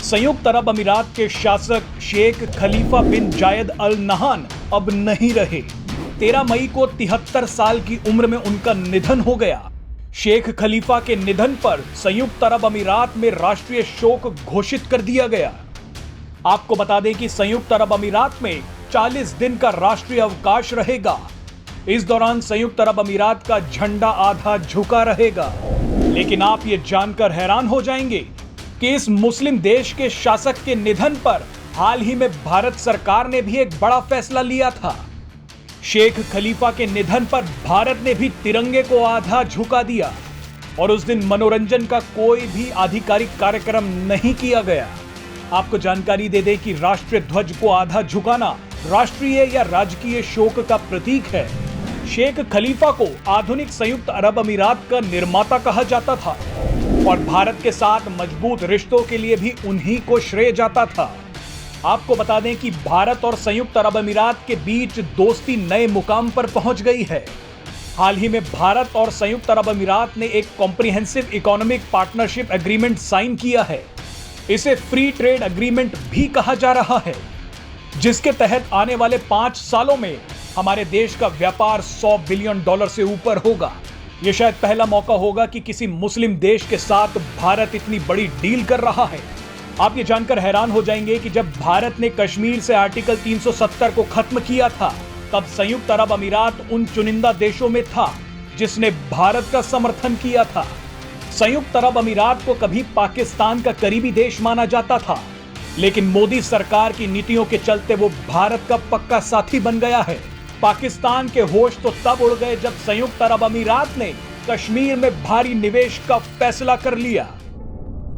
संयुक्त अरब अमीरात के शासक शेख खलीफा बिन जायद अल नहान अब नहीं रहे। 13 मई को 73 साल की उम्र में उनका निधन हो गया। शेख खलीफा के निधन पर संयुक्त अरब अमीरात में राष्ट्रीय शोक घोषित कर दिया गया। आपको बता दें कि संयुक्त अरब अमीरात में 40 दिन का राष्ट्रीय अवकाश रहेगा। इस दौरान संयुक्त अरब अमीरात का झंडा आधा झुका रहेगा। लेकिन आप ये जानकर हैरान हो जाएंगे कि इस मुस्लिम देश के शासक के निधन पर हाल ही में भारत सरकार ने भी एक बड़ा फैसला लिया था। शेख खलीफा के निधन पर भारत ने भी तिरंगे को आधा झुका दिया और उस दिन मनोरंजन का कोई भी आधिकारिक कार्यक्रम नहीं किया गया। आपको जानकारी दे दें कि राष्ट्रीय ध्वज को आधा झुकाना राष्ट्रीय या राजकीय शोक का प्रतीक है। शेख खलीफा को आधुनिक संयुक्त अरब अमीरात का निर्माता कहा जाता था और भारत के साथ मजबूत रिश्तों के लिए भी उन्हीं को श्रेय जाता था। आपको बता दें कि भारत और संयुक्त अरब अमीरात के बीच दोस्ती नए मुकाम पर पहुंच गई है। हाल ही में भारत और संयुक्त अरब अमीरात ने एक comprehensive economic partnership agreement sign किया है। इसे फ्री ट्रेड एग्रीमेंट भी कहा जा रहा है, जिसके तहत आने वाले 5 सालों में हमारे देश का व्यापार $100 बिलियन से ऊपर होगा। यह शायद पहला मौका होगा कि किसी मुस्लिम देश के साथ भारत इतनी बड़ी डील कर रहा है। आप ये जानकर हैरान हो जाएंगे कि जब भारत ने कश्मीर से आर्टिकल 370 को खत्म किया था, तब संयुक्त अरब अमीरात उन चुनिंदा देशों में था जिसने भारत का समर्थन किया था। संयुक्त अरब अमीरात को कभी पाकिस्तान का करीबी देश माना जाता था, लेकिन मोदी सरकार की नीतियों के चलते वो भारत का पक्का साथी बन गया है। पाकिस्तान के होश तो तब उड़ गए जब संयुक्त अरब अमीरात ने कश्मीर में भारी निवेश का फैसला कर लिया।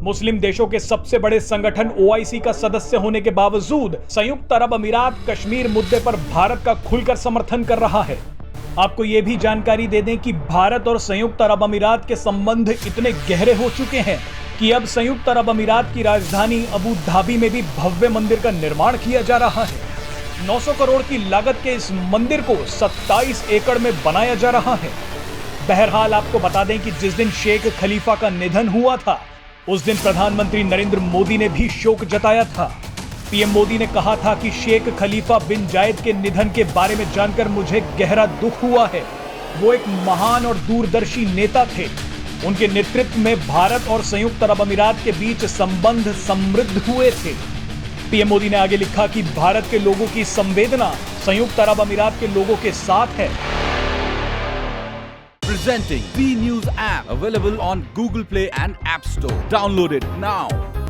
मुस्लिम देशों के सबसे बड़े संगठन OIC का सदस्य होने के बावजूद संयुक्त अरब अमीरात कश्मीर मुद्दे पर भारत का खुलकर समर्थन कर रहा है। आपको यह भी जानकारी दे दें कि भारत और संयुक्त अरब अमीरात के संबंध इतने गहरे हो चुके हैं कि अब संयुक्त अरब अमीरात की राजधानी अबू धाबी में भी भव्य मंदिर का निर्माण किया जा रहा है। 900 करोड़ की लागत के इस मंदिर को 27 एकड़ में बनाया जा रहा है। बहरहाल आपको बता दें कि जिस दिन शेख खलीफा का निधन हुआ था, उस दिन प्रधानमंत्री नरेंद्र मोदी ने भी शोक जताया था। पीएम मोदी ने कहा था कि शेख खलीफा बिन जायद के निधन के बारे में जानकर मुझे गहरा दुख हुआ है। वो एक महान और दूरदर्शी नेता थे। उनके नेतृत्व में भारत और संयुक्त अरब अमीरात के बीच संबंध समृद्ध हुए थे। पीएम मोदी ने आगे लिखा कि भारत के लोगों की संवेदना संयुक्त अरब अमीरात के लोगों के साथ है। Presenting V News app available on Google Play and App Store. Download it now.